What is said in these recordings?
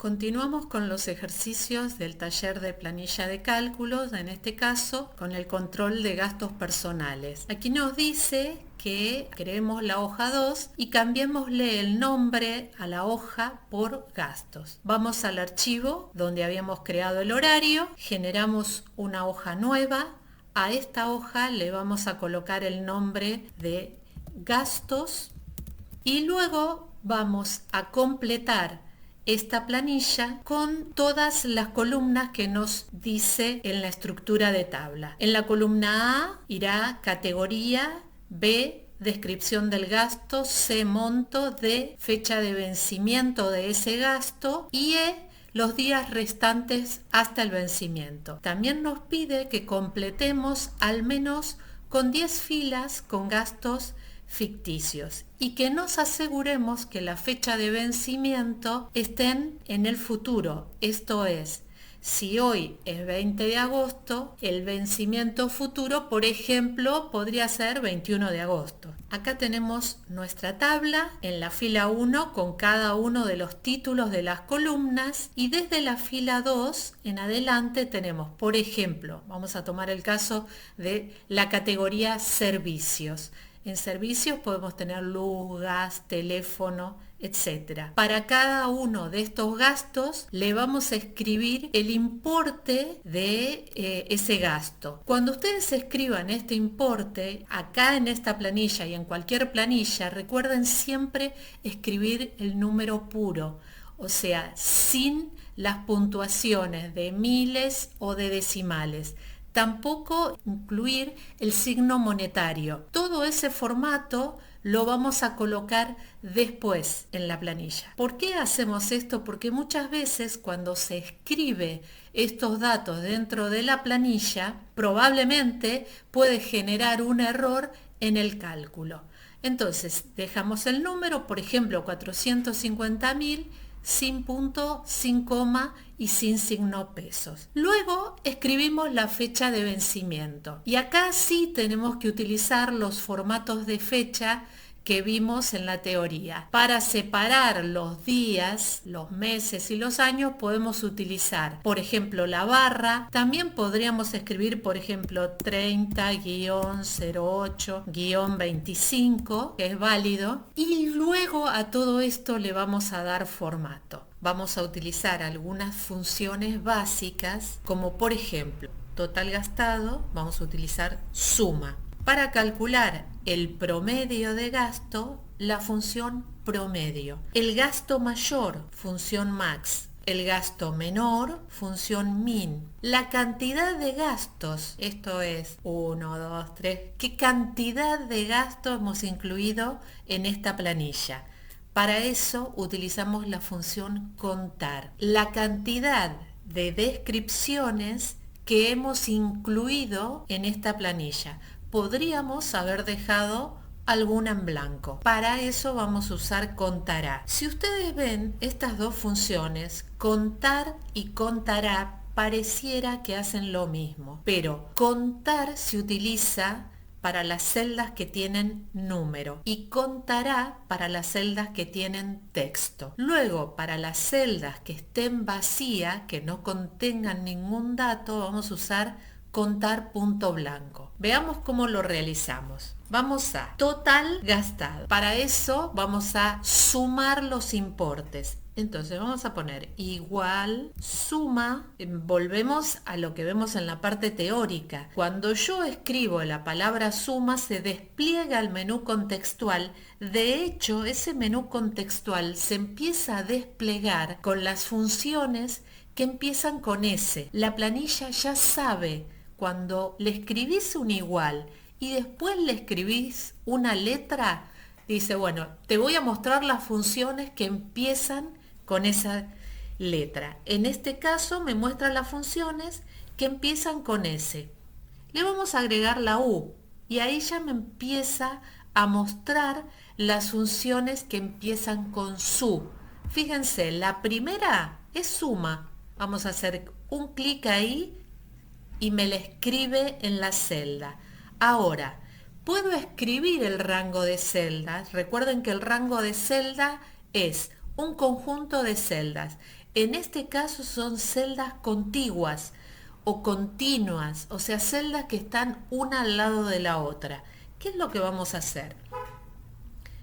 Continuamos con los ejercicios del taller de planilla de cálculos, en este caso con el control de gastos personales. Aquí nos dice que creemos la hoja 2 y cambiémosle el nombre a la hoja por gastos. Vamos al archivo donde habíamos creado el horario, generamos una hoja nueva. A esta hoja le vamos a colocar el nombre de gastos y luego vamos a completar esta planilla con todas las columnas que nos dice en la estructura de tabla. En la columna A irá categoría, B descripción del gasto, C monto, D fecha de vencimiento de ese gasto y E los días restantes hasta el vencimiento. También nos pide que completemos al menos con 10 filas con gastos ficticios y que nos aseguremos que la fecha de vencimiento estén en el futuro. Esto es, si hoy es 20 de agosto, el vencimiento futuro, por ejemplo, podría ser 21 de agosto. Acá tenemos nuestra tabla en la fila 1 con cada uno de los títulos de las columnas y desde la fila 2 en adelante tenemos, por ejemplo, vamos a tomar el caso de la categoría servicios. En servicios podemos tener luz, gas, teléfono, etc. Para cada uno de estos gastos le vamos a escribir el importe de ese gasto. Cuando ustedes escriban este importe, acá en esta planilla y en cualquier planilla, recuerden siempre escribir el número puro, o sea, sin las puntuaciones de miles o de decimales. Tampoco incluir el signo monetario. Todo ese formato lo vamos a colocar después en la planilla. ¿Por qué hacemos esto? Porque muchas veces cuando se escribe estos datos dentro de la planilla, probablemente puede generar un error en el cálculo. Entonces, dejamos el número, por ejemplo, 450.000, sin punto, sin coma y sin signo pesos. Luego escribimos la fecha de vencimiento y acá sí tenemos que utilizar los formatos de fecha que vimos en la teoría. Para separar los días, los meses y los años podemos utilizar, por ejemplo, la barra. También podríamos escribir, por ejemplo, 30-08-25, que es válido. Y luego a todo esto le vamos a dar formato. Vamos a utilizar algunas funciones básicas, como por ejemplo, total gastado, vamos a utilizar suma. Para calcular el promedio de gasto, la función promedio. El gasto mayor, función max. El gasto menor, función min. La cantidad de gastos, esto es 1, 2, 3. ¿Qué cantidad de gastos hemos incluido en esta planilla? Para eso utilizamos la función contar. La cantidad de descripciones que hemos incluido en esta planilla. Podríamos haber dejado alguna en blanco. Para eso vamos a usar contará. Si ustedes ven estas dos funciones, contar y contará, pareciera que hacen lo mismo, pero contar se utiliza para las celdas que tienen número y contará para las celdas que tienen texto. Luego, para las celdas que estén vacías, que no contengan ningún dato, vamos a usar contar punto blanco. Veamos cómo lo realizamos. Vamos a total gastado. Para eso vamos a sumar los importes. Entonces vamos a poner igual suma. Volvemos a lo que vemos en la parte teórica. Cuando yo escribo la palabra suma se despliega el menú contextual. De hecho, ese menú contextual se empieza a desplegar con las funciones que empiezan con S. La planilla ya sabe cuando le escribís un igual y después le escribís una letra, dice, bueno, te voy a mostrar las funciones que empiezan con esa letra. En este caso me muestra las funciones que empiezan con S. Le vamos a agregar la U y ahí ya me empieza a mostrar las funciones que empiezan con su. Fíjense, la primera es suma. Vamos a hacer un clic ahí y me la escribe en la celda. Ahora, puedo escribir el rango de celdas. Recuerden que el rango de celda es un conjunto de celdas. En este caso son celdas contiguas o continuas, o sea, celdas que están una al lado de la otra. ¿Qué es lo que vamos a hacer?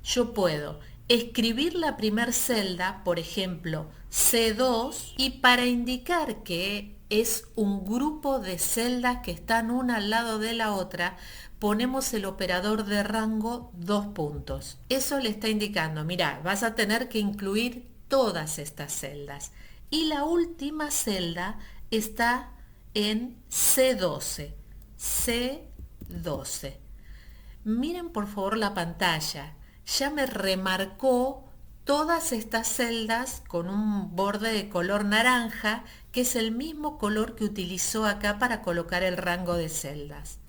Yo puedo escribir la primer celda, por ejemplo, C2, y para indicar que es un grupo de celdas que están una al lado de la otra, ponemos el operador de rango 2 puntos. Eso le está indicando, mira, vas a tener que incluir todas estas celdas. Y la última celda está en C12. C12. Miren por favor la pantalla. Ya me remarcó todas estas celdas con un borde de color naranja, que es el mismo color que utilizó acá para colocar el rango de celdas.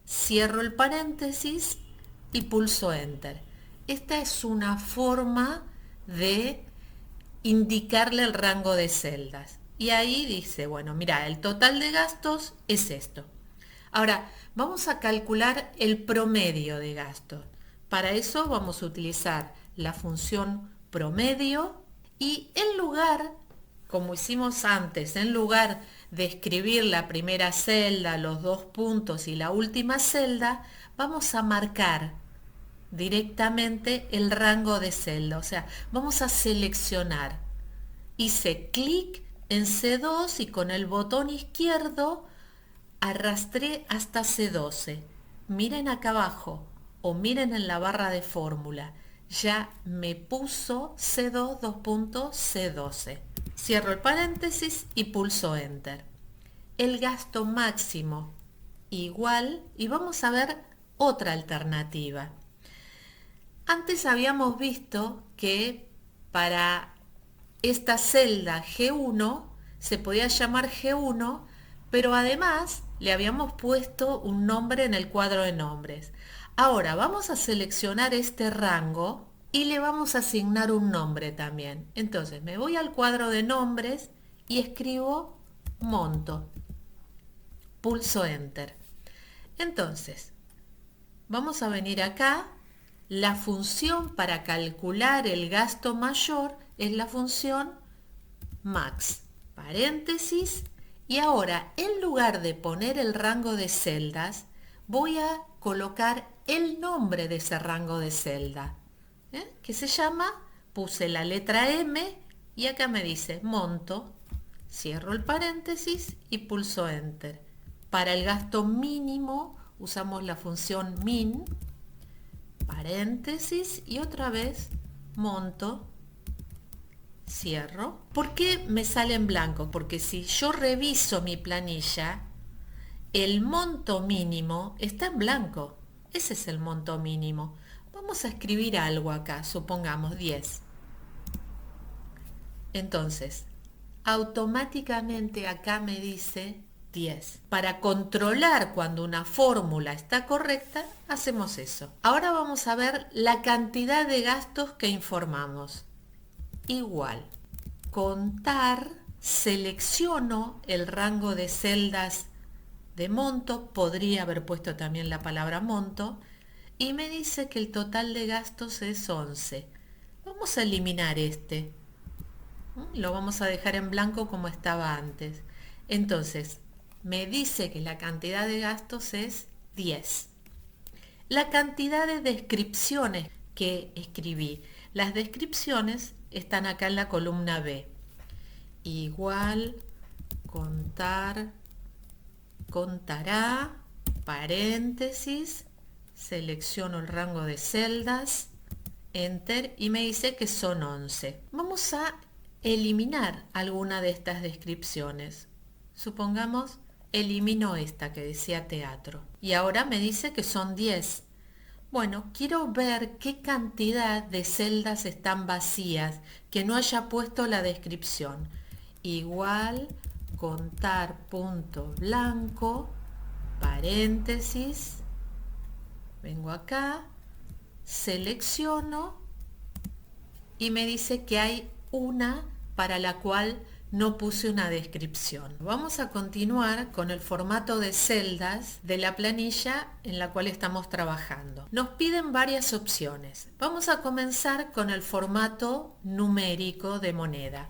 Cierro el paréntesis y pulso Enter. Esta es una forma de indicarle el rango de celdas. Y ahí dice, bueno, mira, el total de gastos es esto. Ahora, vamos a calcular el promedio de gastos. Para eso vamos a utilizar la función promedio y en lugar, como hicimos antes, en lugar de escribir la primera celda, los 2 puntos y la última celda, vamos a marcar directamente el rango de celda. O sea, vamos a seleccionar. Hice clic en C2 y con el botón izquierdo arrastré hasta C12. Miren acá abajo o miren en la barra de fórmula. Ya me puso C2, 2 puntos, C12. Cierro el paréntesis y pulso Enter. El gasto máximo igual, y vamos a ver otra alternativa. Antes habíamos visto que para esta celda G1 se podía llamar G1, pero además le habíamos puesto un nombre en el cuadro de nombres. Ahora vamos a seleccionar este rango y le vamos a asignar un nombre también. Entonces me voy al cuadro de nombres y escribo monto. Pulso Enter. Entonces, vamos a venir acá. La función para calcular el gasto mayor es la función max. Paréntesis. Y ahora, en lugar de poner el rango de celdas, voy a colocar el nombre de ese rango de celda. Que se llama, puse la letra M y acá me dice monto. Cierro el paréntesis y pulso Enter. Para el gasto mínimo usamos la función min, paréntesis y otra vez monto. Cierro. ¿Por qué me sale en blanco? Porque si yo reviso mi planilla, el monto mínimo está en blanco. Ese es el monto mínimo. Vamos a escribir algo acá, supongamos 10. Entonces, automáticamente acá me dice 10. Para controlar cuando una fórmula está correcta, hacemos eso. Ahora vamos a ver la cantidad de gastos que informamos. Igual, contar, selecciono el rango de celdas de monto, podría haber puesto también la palabra monto, y me dice que el total de gastos es 11. Vamos a eliminar este. Lo vamos a dejar en blanco como estaba antes. Entonces, me dice que la cantidad de gastos es 10. La cantidad de descripciones que escribí. Las descripciones están acá en la columna B. Igual, contar, contará, paréntesis, selecciono el rango de celdas, Enter, y me dice que son 11. Vamos a eliminar alguna de estas descripciones. Supongamos, elimino esta que decía teatro. Y ahora me dice que son 10. Bueno, quiero ver qué cantidad de celdas están vacías, que no haya puesto la descripción. Igual, contar punto blanco, paréntesis, vengo acá, selecciono y me dice que hay una para la cual no puse una descripción. Vamos a continuar con el formato de celdas de la planilla en la cual estamos trabajando. Nos piden varias opciones. Vamos a comenzar con el formato numérico de moneda.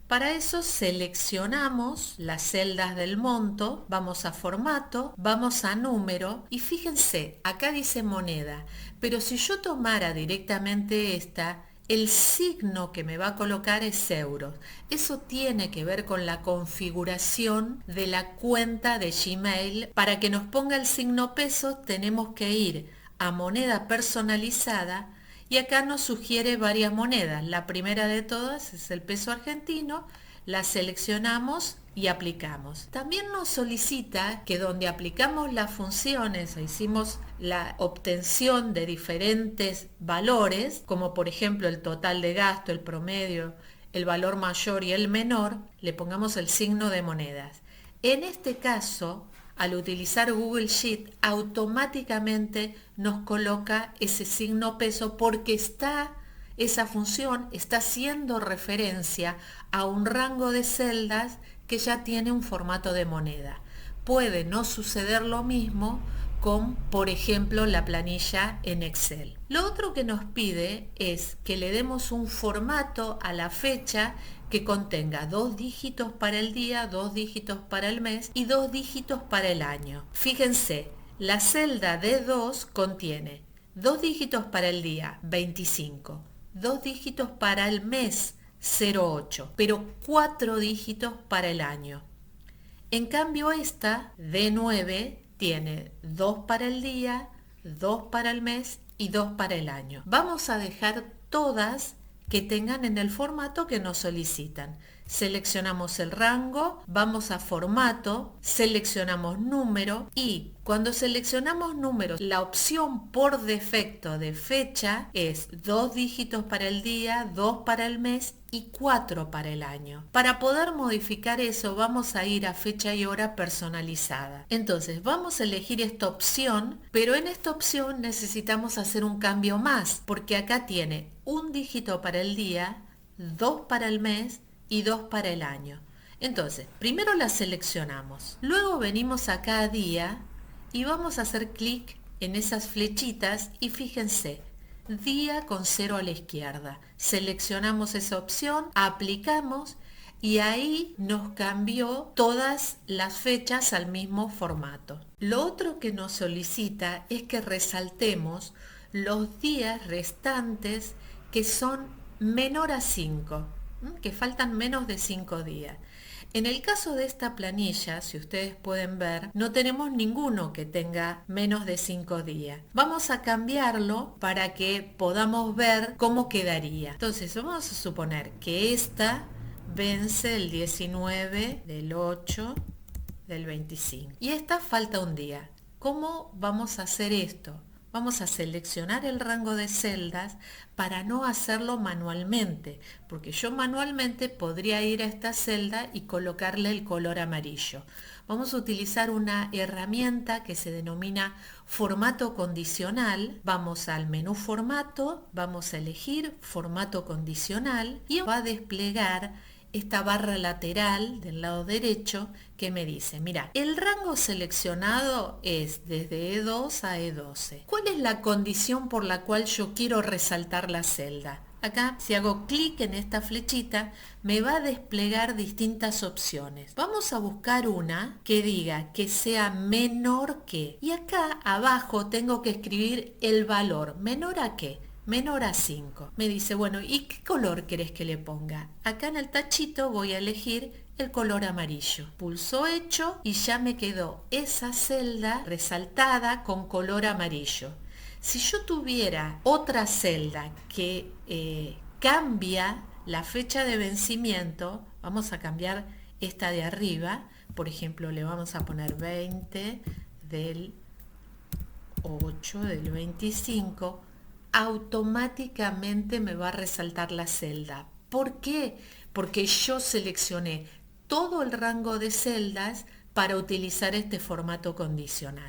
Para eso seleccionamos las celdas del monto, vamos a formato, vamos a número y fíjense, acá dice moneda, pero si yo tomara directamente esta, el signo que me va a colocar es euros. Eso tiene que ver con la configuración de la cuenta de Gmail. Para que nos ponga el signo peso tenemos que ir a moneda personalizada y acá nos sugiere varias monedas. La primera de todas es el peso argentino, la seleccionamos y aplicamos. También nos solicita que donde aplicamos las funciones, hicimos la obtención de diferentes valores, como por ejemplo el total de gasto, el promedio, el valor mayor y el menor, le pongamos el signo de monedas. En este caso, al utilizar Google Sheet, automáticamente nos coloca ese signo peso porque esa función está haciendo referencia a un rango de celdas que ya tiene un formato de moneda. Puede no suceder lo mismo con, por ejemplo, la planilla en Excel. Lo otro que nos pide es que le demos un formato a la fecha que contenga 2 dígitos para el día, 2 dígitos para el mes y 2 dígitos para el año. Fíjense, la celda D2 contiene 2 dígitos para el día, 25, 2 dígitos para el mes, 0,8, pero 4 dígitos para el año. En cambio esta D9 tiene 2 para el día, 2 para el mes y 2 para el año. Vamos a dejar todas que tengan en el formato que nos solicitan. Seleccionamos el rango, vamos a formato, seleccionamos número y cuando seleccionamos números, la opción por defecto de fecha es 2 dígitos para el día, 2 para el mes y 4 para el año. Para poder modificar eso vamos a ir a fecha y hora personalizada. Entonces vamos a elegir esta opción, pero en esta opción necesitamos hacer un cambio más, porque acá tiene 1 dígito para el día, 2 para el mes y 2 para el año. Entonces, primero la seleccionamos, luego venimos acá a día y vamos a hacer clic en esas flechitas y fíjense, día con 0 a la izquierda. Seleccionamos esa opción, aplicamos y ahí nos cambió todas las fechas al mismo formato. Lo otro que nos solicita es que resaltemos los días restantes que son menor a 5, que faltan menos de 5 días. En el caso de esta planilla, si ustedes pueden ver, no tenemos ninguno que tenga menos de 5 días. Vamos a cambiarlo para que podamos ver cómo quedaría. Entonces vamos a suponer que esta vence el 19 del 8 del 25 y esta falta un día. ¿Cómo vamos a hacer esto? Vamos a seleccionar el rango de celdas para no hacerlo manualmente, porque yo manualmente podría ir a esta celda y colocarle el color amarillo. Vamos a utilizar una herramienta que se denomina formato condicional. Vamos al menú formato, vamos a elegir formato condicional y va a desplegar esta barra lateral del lado derecho que me dice, mira, el rango seleccionado es desde E2 a E12. ¿Cuál es la condición por la cual yo quiero resaltar la celda? Acá, si hago clic en esta flechita, me va a desplegar distintas opciones. Vamos a buscar una que diga que sea menor que. Y acá abajo tengo que escribir el valor. ¿Menor a qué? Menor a 5. Me dice, bueno, ¿y qué color querés que le ponga? Acá en el tachito voy a elegir el color amarillo. Pulso hecho y ya me quedó esa celda resaltada con color amarillo. Si yo tuviera otra celda que cambia la fecha de vencimiento, vamos a cambiar esta de arriba, por ejemplo, le vamos a poner 20 del 8 del 25, automáticamente me va a resaltar la celda. ¿Por qué? Porque yo seleccioné todo el rango de celdas para utilizar este formato condicional.